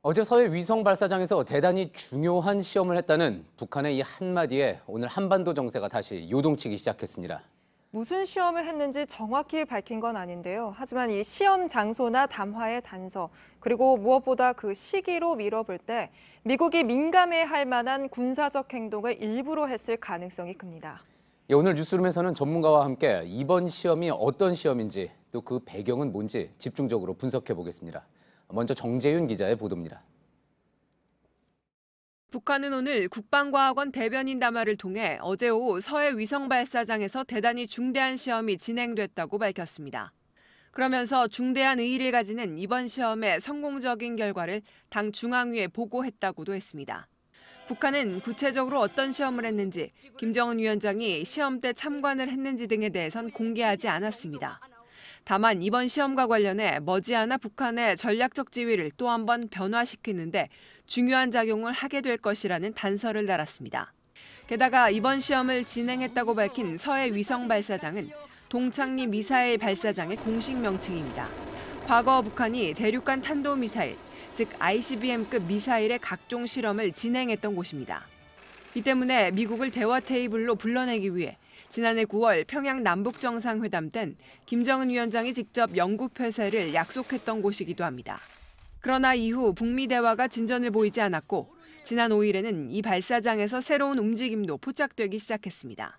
어제 서해 위성 발사장에서 대단히 중요한 시험을 했다는 북한의 이 한마디에 오늘 한반도 정세가 다시 요동치기 시작했습니다. 무슨 시험을 했는지 정확히 밝힌 건 아닌데요. 하지만 이 시험 장소나 담화의 단서, 그리고 무엇보다 그 시기로 미뤄볼 때 미국이 민감해할 만한 군사적 행동을 일부러 했을 가능성이 큽니다. 오늘 뉴스룸에서는 전문가와 함께 이번 시험이 어떤 시험인지 또 그 배경은 뭔지 집중적으로 분석해 보겠습니다. 먼저 정재윤 기자의 보도입니다. 북한은 오늘 국방과학원 대변인 담화를 통해 어제 오후 서해 위성 발사장에서 대단히 중대한 시험이 진행됐다고 밝혔습니다. 그러면서 중대한 의의를 가지는 이번 시험의 성공적인 결과를 당 중앙위에 보고했다고도 했습니다. 북한은 구체적으로 어떤 시험을 했는지, 김정은 위원장이 시험 때 참관을 했는지 등에 대해선 공개하지 않았습니다. 다만 이번 시험과 관련해 머지않아 북한의 전략적 지위를 또 한 번 변화시키는데 중요한 작용을 하게 될 것이라는 단서를 달았습니다. 게다가 이번 시험을 진행했다고 밝힌 서해 위성 발사장은 동창리 미사일 발사장의 공식 명칭입니다. 과거 북한이 대륙간 탄도미사일, 즉 ICBM급 미사일의 각종 실험을 진행했던 곳입니다. 이 때문에 미국을 대화 테이블로 불러내기 위해 지난해 9월 평양 남북정상회담 땐 김정은 위원장이 직접 영국 폐쇄를 약속했던 곳이기도 합니다. 그러나 이후 북미 대화가 진전을 보이지 않았고 지난 5일에는 이 발사장에서 새로운 움직임도 포착되기 시작했습니다.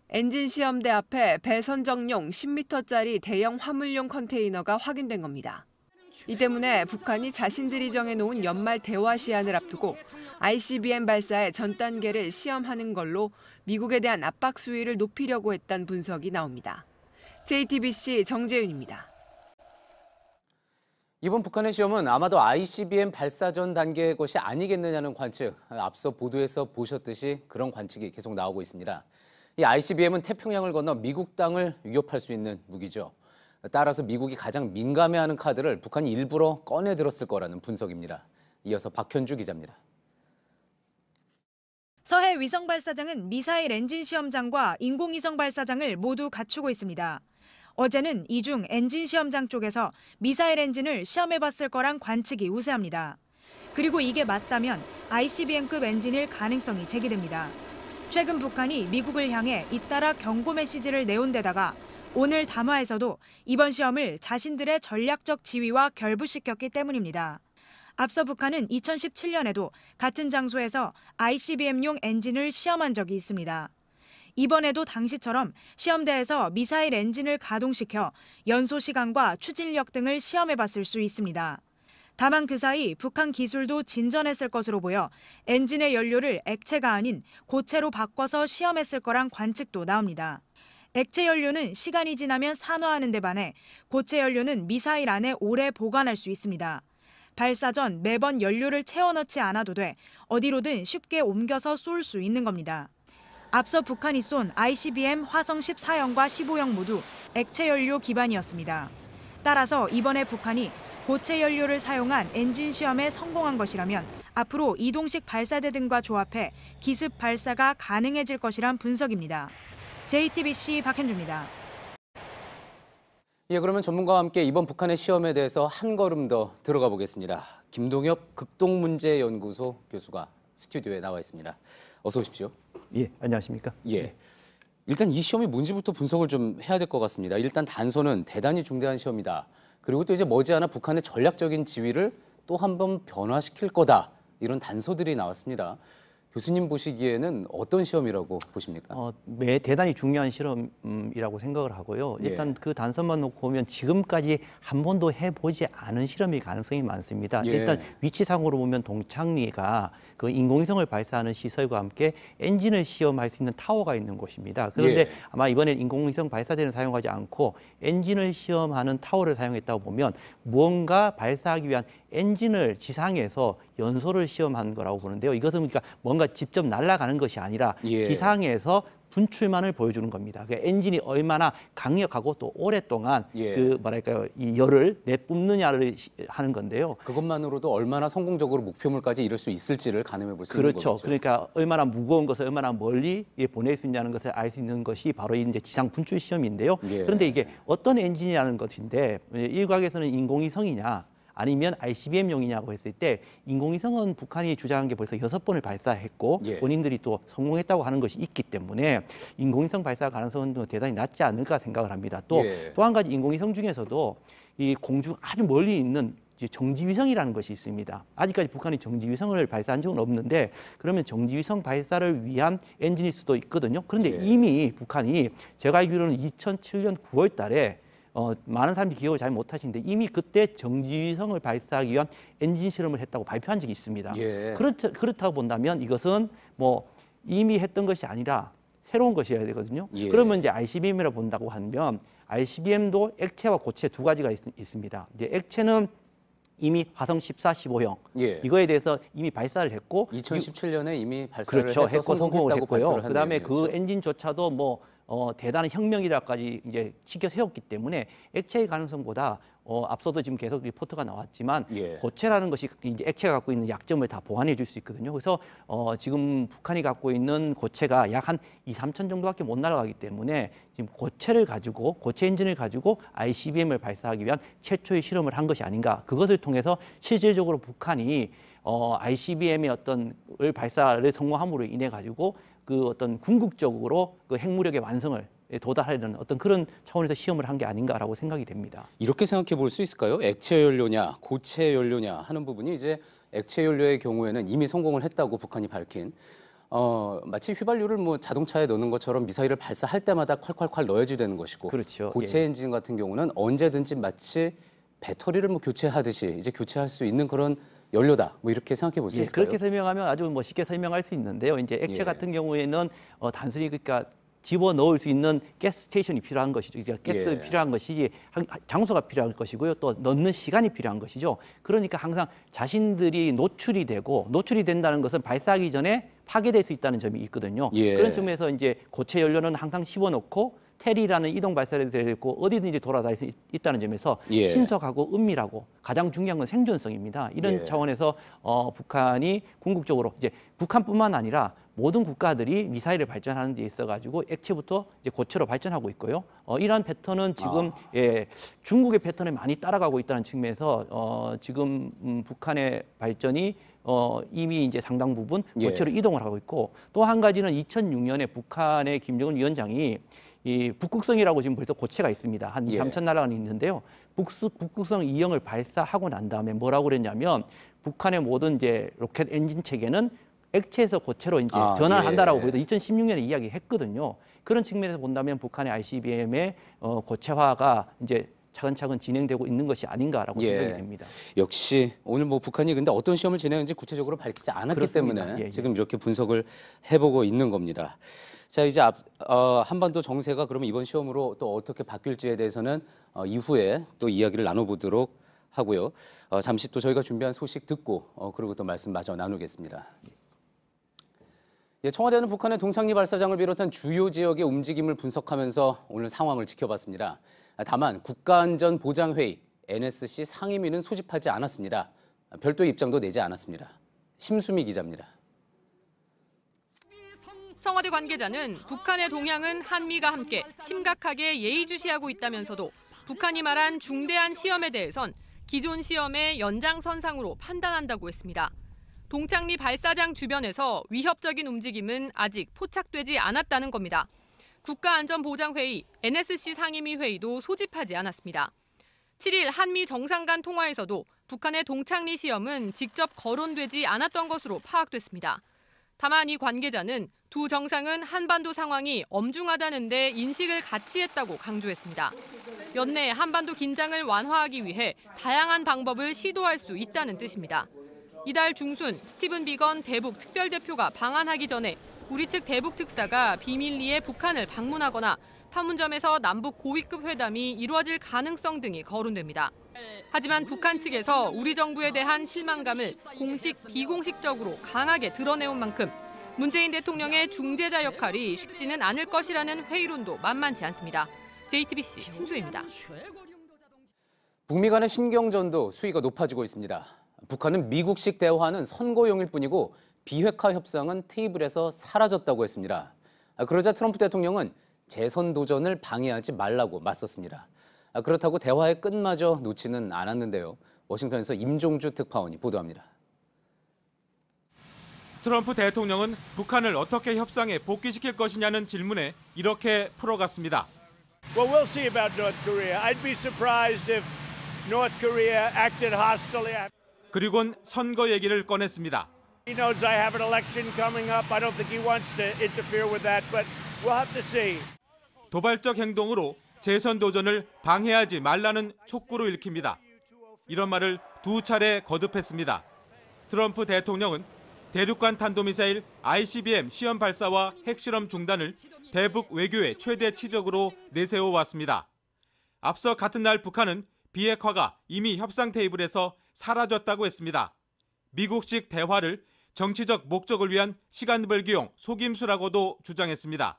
엔진 시험대 앞에 배 선정용 10m짜리 대형 화물용 컨테이너가 확인된 겁니다. 이 때문에 북한이 자신들이 정해놓은 연말 대화 시한을 앞두고 ICBM 발사의 전 단계를 시험하는 걸로 미국에 대한 압박 수위를 높이려고 했다는 분석이 나옵니다. JTBC 정재윤입니다. 이번 북한의 시험은 아마도 ICBM 발사 전 단계의 것이 아니겠느냐는 관측, 앞서 보도에서 보셨듯이 그런 관측이 계속 나오고 있습니다. 이 ICBM은 태평양을 건너 미국 땅을 위협할 수 있는 무기죠. 따라서 미국이 가장 민감해하는 카드를 북한이 일부러 꺼내들었을 거라는 분석입니다. 이어서 박현주 기자입니다. 서해 위성 발사장은 미사일 엔진 시험장과 인공위성 발사장을 모두 갖추고 있습니다. 어제는 이 중 엔진 시험장 쪽에서 미사일 엔진을 시험해봤을 거란 관측이 우세합니다. 그리고 이게 맞다면 ICBM급 엔진일 가능성이 제기됩니다. 최근 북한이 미국을 향해 잇따라 경고 메시지를 내온 데다가 오늘 담화에서도 이번 시험을 자신들의 전략적 지위와 결부시켰기 때문입니다. 앞서 북한은 2017년에도 같은 장소에서 ICBM용 엔진을 시험한 적이 있습니다. 이번에도 당시처럼 시험대에서 미사일 엔진을 가동시켜 연소 시간과 추진력 등을 시험해봤을 수 있습니다. 다만 그 사이 북한 기술도 진전했을 것으로 보여 엔진의 연료를 액체가 아닌 고체로 바꿔서 시험했을 거란 관측도 나옵니다. 액체 연료는 시간이 지나면 산화하는 데 반해 고체 연료는 미사일 안에 오래 보관할 수 있습니다. 발사 전 매번 연료를 채워 넣지 않아도 돼 어디로든 쉽게 옮겨서 쏠 수 있는 겁니다. 앞서 북한이 쏜 ICBM 화성 14형과 15형 모두 액체 연료 기반이었습니다. 따라서 이번에 북한이 고체 연료를 사용한 엔진 시험에 성공한 것이라면 앞으로 이동식 발사대 등과 조합해 기습 발사가 가능해질 것이란 분석입니다. JTBC 박현주입니다. 그러면 전문가와 함께 이번 북한의 시험에 대해서 한 걸음 더 들어가 보겠습니다. 김동엽 극동문제연구소 교수가 스튜디오에 나와 있습니다. 어서 오십시오. 예, 안녕하십니까? 예. 일단 이 시험이 뭔지부터 분석을 좀 해야 될 것 같습니다. 일단 단서는 대단히 중대한 시험이다. 그리고 또 이제 머지않아 북한의 전략적인 지위를 또 한 번 변화시킬 거다. 이런 단서들이 나왔습니다. 교수님 보시기에는 어떤 시험이라고 보십니까? 대단히 중요한 실험이라고 생각을 하고요. 일단 예. 그 단서만 놓고 보면 지금까지 한 번도 해보지 않은 실험일 가능성이 많습니다. 예. 일단 위치상으로 보면 동창리가 그 인공위성을 발사하는 시설과 함께 엔진을 시험할 수 있는 타워가 있는 곳입니다. 그런데 예. 아마 이번엔 인공위성 발사대는 사용하지 않고 엔진을 시험하는 타워를 사용했다고 보면 무언가 발사하기 위한 엔진을 지상에서 연소를 시험한 거라고 보는데요. 이것은 그러니까 뭔가 직접 날아가는 것이 아니라 예. 지상에서 분출만을 보여주는 겁니다. 그러니까 엔진이 얼마나 강력하고 또 오랫동안 예. 이 열을 내뿜느냐를 하는 건데요. 그것만으로도 얼마나 성공적으로 목표물까지 이룰 수 있을지를 가늠해 볼 수 있는 거죠. 그렇죠. 그러니까 얼마나 무거운 것을 얼마나 멀리 보낼 수 있냐는 것을 알 수 있는 것이 바로 이제 지상 분출 시험인데요. 예. 그런데 이게 어떤 엔진이라는 것인데 일각에서는 인공위성이냐 아니면 ICBM용이냐고 했을 때 인공위성은 북한이 주장한 게 벌써 6번을 발사했고 예. 본인들이 또 성공했다고 하는 것이 있기 때문에 인공위성 발사 가능성은 대단히 낮지 않을까 생각을 합니다. 또 한 가지 인공위성 중에서도 이 공중 아주 멀리 있는 정지위성이라는 것이 있습니다. 아직까지 북한이 정지위성을 발사한 적은 없는데 그러면 정지위성 발사를 위한 엔진일 수도 있거든요. 그런데 이미 북한이 제가 알기로는 2007년 9월 달에 많은 사람들이 기억을 잘 못하시는데 이미 그때 정지위성을 발사하기 위한 엔진 실험을 했다고 발표한 적이 있습니다. 그렇다고 본다면 이것은 뭐 이미 했던 것이 아니라 새로운 것이어야 되거든요. 그러면 이제 ICBM이라고 본다고 하면 ICBM도 액체와 고체 두 가지가 있습니다. 이제 액체는 이미 화성 14, 15형 이거에 대해서 이미 발사를 했고 2017년에 이미 발사를 그렇죠. 해서 했고 성공을 했고요. 그다음에 그 내용이었죠. 엔진조차도 뭐 대단한 혁명이라까지 이제 치켜 세웠기 때문에 액체의 가능성보다 앞서도 지금 계속 리포트가 나왔지만 고체라는 것이 이제 액체가 갖고 있는 약점을 다 보완해 줄 수 있거든요. 그래서 지금 북한이 갖고 있는 고체가 약 한 2, 3천 정도밖에 못 날아가기 때문에 지금 고체 엔진을 가지고 ICBM을 발사하기 위한 최초의 실험을 한 것이 아닌가. 그것을 통해서 실질적으로 북한이 ICBM의 을 발사를 성공함으로 인해 가지고 그 어떤 궁극적으로 그 핵무력의 완성을 도달하려는 어떤 그런 차원에서 시험을 한 게 아닌가라고 생각이 됩니다. 이렇게 생각해 볼 수 있을까요? 액체 연료냐, 고체 연료냐 하는 부분이 이제 액체 연료의 경우에는 이미 성공을 했다고 북한이 밝힌 마치 휘발유를 뭐 자동차에 넣는 것처럼 미사일을 발사할 때마다 콸콸콸 넣어야지 되는 것이고 그렇죠. 고체 엔진 같은 경우는 언제든지 마치 배터리를 뭐 교체하듯이 이제 교체할 수 있는 그런 연료다. 뭐 이렇게 생각해 볼 수 있을까요? 그렇게 설명하면 아주 뭐 쉽게 설명할 수 있는데요. 이제 액체 같은 경우에는 단순히 그러니까 집어 넣을 수 있는 가스 스테이션이 필요한 것이죠. 가스 필요한 것이지 장소가 필요한 것이고요. 또 넣는 시간이 필요한 것이죠. 그러니까 항상 자신들이 노출이 된다는 것은 발사하기 전에 파괴될 수 있다는 점이 있거든요. 그런 점에서 이제 고체 연료는 항상 씹어놓고 테리라는 이동 발사를 되고 어디든지 돌아다닐 수 있다는 점에서 신속하고 은밀하고 가장 중요한 건 생존성입니다. 이런 차원에서 북한이 궁극적으로 이제 북한뿐만 아니라 모든 국가들이 미사일을 발전하는 데 있어가지고 액체부터 이제 고체로 발전하고 있고요. 이러한 패턴은 지금 중국의 패턴에 많이 따라가고 있다는 측면에서 지금 북한의 발전이 이미 이제 상당 부분 고체로 이동을 하고 있고 또 한 가지는 2006년에 북한의 김정은 위원장이 이 북극성이라고 지금 벌써 고체가 있습니다. 한 2, 3천 나라가 있는데요. 북극성 2형을 발사하고 난 다음에 뭐라고 그랬냐면 북한의 모든 이제 로켓 엔진 체계는 액체에서 고체로 이제 전환한다라고 그래서 2016년에 이야기했거든요. 그런 측면에서 본다면 북한의 ICBM의 고체화가 이제 차근차근 진행되고 있는 것이 아닌가라고 생각이 됩니다. 역시 오늘 뭐 북한이 근데 어떤 시험을 진행했는지 구체적으로 밝히지 않았기 그렇습니다. 때문에 지금 이렇게 분석을 해보고 있는 겁니다. 자, 이제 한반도 정세가 그러면 이번 시험으로 또 어떻게 바뀔지에 대해서는 이후에 또 이야기를 나눠보도록 하고요. 잠시 또 저희가 준비한 소식 듣고 그리고 또 말씀 마저 나누겠습니다. 청와대는 북한의 동창리 발사장을 비롯한 주요 지역의 움직임을 분석하면서 오늘 상황을 지켜봤습니다. 다만 국가안전보장회의 NSC 상임위는 소집하지 않았습니다. 별도의 입장도 내지 않았습니다. 심수미 기자입니다. 청와대 관계자는 북한의 동향은 한미가 함께 심각하게 예의주시하고 있다면서도 북한이 말한 중대한 시험에 대해선 기존 시험의 연장선상으로 판단한다고 했습니다. 동창리 발사장 주변에서 위협적인 움직임은 아직 포착되지 않았다는 겁니다. 국가안전보장회의, NSC 상임위 회의도 소집하지 않았습니다. 7일 한미 정상 간 통화에서도 북한의 동창리 시험은 직접 거론되지 않았던 것으로 파악됐습니다. 다만 이 관계자는 두 정상은 한반도 상황이 엄중하다는 데 인식을 같이 했다고 강조했습니다. 연내 한반도 긴장을 완화하기 위해 다양한 방법을 시도할 수 있다는 뜻입니다. 이달 중순 스티븐 비건 대북 특별대표가 방한하기 전에 우리 측 대북 특사가 비밀리에 북한을 방문하거나 판문점에서 남북 고위급 회담이 이루어질 가능성 등이 거론됩니다. 하지만 북한 측에서 우리 정부에 대한 실망감을 공식, 비공식적으로 강하게 드러내온 만큼 문재인 대통령의 중재자 역할이 쉽지는 않을 것이라는 회의론도 만만치 않습니다. JTBC 심수희입니다. 북미 간의 신경전도 수위가 높아지고 있습니다. 북한은 미국식 대화는 선거용일 뿐이고 비핵화 협상은 테이블에서 사라졌다고 했습니다. 그러자 트럼프 대통령은 재선 도전을 방해하지 말라고 맞섰습니다. 그렇다고 대화의 끝마저 놓지는 않았는데요. 워싱턴에서 임종주 특파원이 보도합니다. 트럼프 대통령은 북한을 어떻게 협상에 복귀시킬 것이냐는 질문에 이렇게 풀어갔습니다. Well, we'll see about North Korea. I'd be surprised if North Korea acted hostilely. 그리고는 선거 얘기를 꺼냈습니다. He knows I have an election coming up. I don't think he wants to interfere with that, but we'll have to see. 도발적 행동으로 재선 도전을 방해하지 말라는 촉구로 읽힙니다. 이런 말을 두 차례 거듭했습니다. 트럼프 대통령은 대륙간 탄도미사일 ICBM 시험 발사와 핵실험 중단을 대북 외교의 최대 치적으로 내세워 왔습니다. 앞서 같은 날 북한은 비핵화가 이미 협상 테이블에서 사라졌다고 했습니다. 미국식 대화를 정치적 목적을 위한 시간 벌기용 속임수라고도 주장했습니다.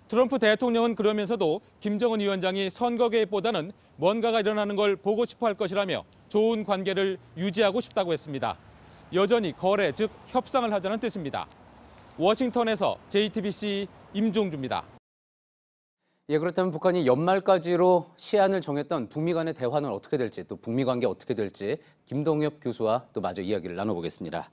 트럼프 대통령은 그러면서도 김정은 위원장이 선거 개입보다는 뭔가가 일어나는 걸 보고 싶어 할 것이라며 좋은 관계를 유지하고 싶다고 했습니다. 여전히 거래, 즉 협상을 하자는 뜻입니다. 워싱턴에서 JTBC 임종주입니다. 예, 그렇다면 북한이 연말까지로 시한을 정했던 북미 간의 대화는 어떻게 될지, 또 북미 관계 어떻게 될지 김동엽 교수와 또 마저 이야기를 나눠보겠습니다.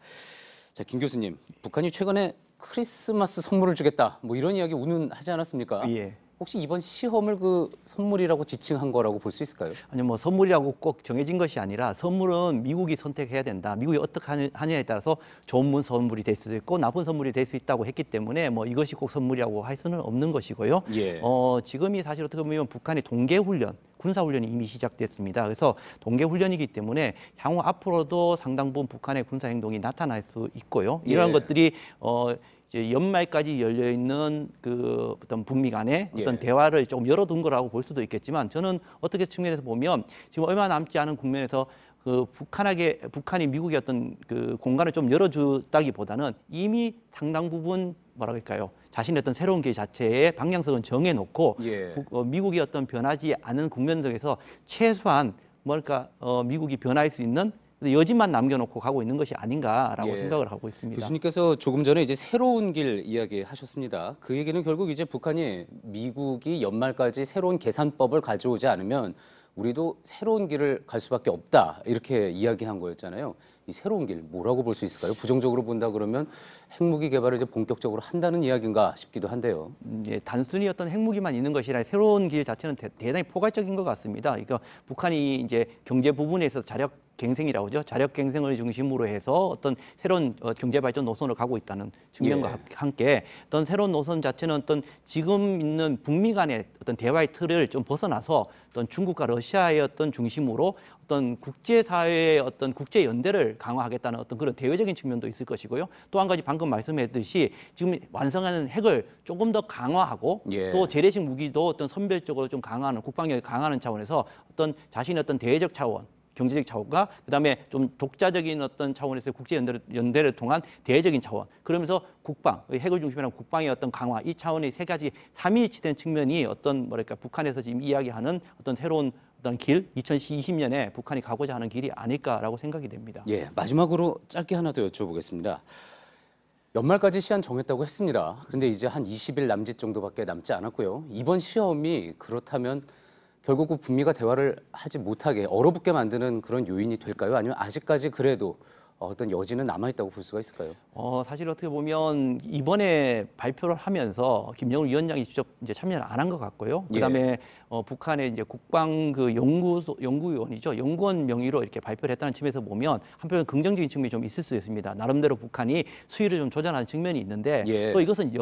자, 김 교수님, 북한이 최근에 크리스마스 선물을 주겠다, 뭐 이런 이야기 운운하지 않았습니까? 예. 혹시 이번 시험을 그 선물이라고 지칭한 거라고 볼 수 있을까요? 아니 뭐 선물이라고 꼭 정해진 것이 아니라 선물은 미국이 선택해야 된다. 미국이 어떻게 하느냐에 따라서 좋은 선물이 될 수도 있고 나쁜 선물이 될 수 있다고 했기 때문에 뭐 이것이 꼭 선물이라고 할 수는 없는 것이고요. 예. 지금이 사실 어떻게 보면 북한의 동계훈련, 군사훈련이 이미 시작됐습니다. 그래서 동계훈련이기 때문에 향후 앞으로도 상당 부분 북한의 군사행동이 나타날 수 있고요. 이러한 예. 것들이 이제 연말까지 열려 있는 그 어떤 북미 간의 어떤 예. 대화를 조금 열어둔 거라고 볼 수도 있겠지만 저는 어떻게 측면에서 보면 지금 얼마 남지 않은 국면에서 그 북한이 미국의 어떤 그 공간을 좀 열어줬다기보다는 이미 상당 부분 뭐라 그럴까요? 자신의 어떤 새로운 길 자체의 방향성은 정해놓고 예. 미국이 어떤 변하지 않은 국면 속에서 최소한 뭐랄까 미국이 변할 수 있는 여지만 남겨놓고 가고 있는 것이 아닌가라고 예. 생각을 하고 있습니다. 교수님께서 조금 전에 이제 새로운 길 이야기하셨습니다. 그 얘기는 결국 이제 북한이 미국이 연말까지 새로운 계산법을 가져오지 않으면 우리도 새로운 길을 갈 수밖에 없다 이렇게 이야기한 거였잖아요. 이 새로운 길 뭐라고 볼 수 있을까요? 부정적으로 본다 그러면 핵무기 개발을 이제 본격적으로 한다는 이야기인가 싶기도 한데요. 예, 단순히 어떤 핵무기만 있는 것이 아니라 새로운 길 자체는 대단히 포괄적인 것 같습니다. 그러니까 북한이 이제 경제 부분에서 자력갱생이라고 하죠. 자력갱생을 중심으로 해서 어떤 새로운 경제 발전 노선을 가고 있다는 측면과 예. 함께 어떤 새로운 노선 자체는 어떤 지금 있는 북미 간의 어떤 대화의 틀을 좀 벗어나서 어떤 중국과 러시아의 어떤 중심으로 어떤 국제사회의 어떤 국제 연대를 강화하겠다는 어떤 그런 대외적인 측면도 있을 것이고요. 또 한 가지 방금 말씀했듯이 지금 완성하는 핵을 조금 더 강화하고 예. 또 재래식 무기도 어떤 선별적으로 좀 강화하는 국방력을 강화하는 차원에서 어떤 자신의 어떤 대외적 차원, 경제적 차원과 그다음에 좀 독자적인 어떤 차원에서 국제 연대를 통한 대외적인 차원, 그러면서 국방, 핵을 중심으로 한 국방의 어떤 강화, 이 차원의 세 가지 삼위일치된 측면이 어떤 뭐랄까 북한에서 지금 이야기하는 어떤 새로운 어떤 길, 2020년에 북한이 가고자 하는 길이 아닐까라고 생각이 됩니다. 예, 마지막으로 짧게 하나 더 여쭤보겠습니다. 연말까지 시한 정했다고 했습니다. 그런데 이제 한 20일 남짓 정도밖에 남지 않았고요. 이번 시험이 그렇다면 결국 북미가 대화를 하지 못하게 얼어붙게 만드는 그런 요인이 될까요? 아니면 아직까지 그래도 어떤 여지는 남아있다고 볼 수가 있을까요? 사실 어떻게 보면 이번에 발표를 하면서 김정은 위원장이 직접 이제 참여를 안 한 것 같고요. 그다음에 북한의 이제 국방 그 연구위원이죠. 연구원 명의로 이렇게 발표를 했다는 측면에서 보면 한편으로는 긍정적인 측면이 좀 있을 수 있습니다. 나름대로 북한이 수위를 좀 조절하는 측면이 있는데 예. 또 이것은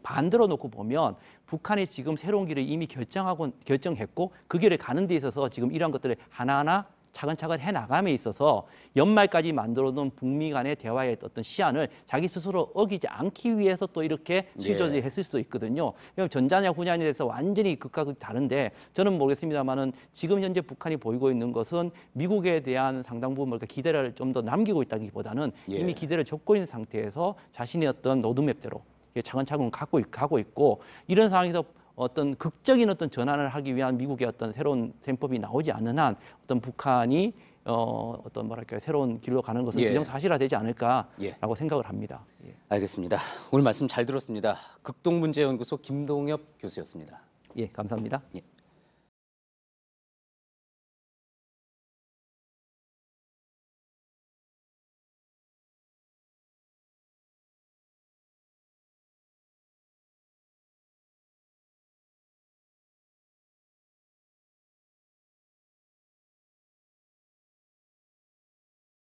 반대로 놓고 보면 북한이 지금 새로운 길을 이미 결정했고 그 길을 가는 데 있어서 지금 이러한 것들을 하나하나 차근차근 해나감에 있어서 연말까지 만들어놓은 북미 간의 대화의 어떤 시한을 자기 스스로 어기지 않기 위해서 또 이렇게 수조절을 했을 수도 있거든요. 전자냐 후냐에 대해서 완전히 극과 극 다른데 저는 모르겠습니다만은 지금 현재 북한이 보이고 있는 것은 미국에 대한 상당 부분 기대를 좀 더 남기고 있다기보다는 이미 기대를 접고 있는 상태에서 자신의 어떤 로드맵대로 차근차근 가고 있고 이런 상황에서 어떤 극적인 어떤 전환을 하기 위한 미국의 어떤 새로운 셈법이 나오지 않는 한 어떤 북한이 어떤 뭐랄까요 새로운 길로 가는 것은 기정사실화되지 않을까라고 생각을 합니다. 예. 알겠습니다. 오늘 말씀 잘 들었습니다. 극동문제연구소 김동엽 교수였습니다. 예, 감사합니다. 예.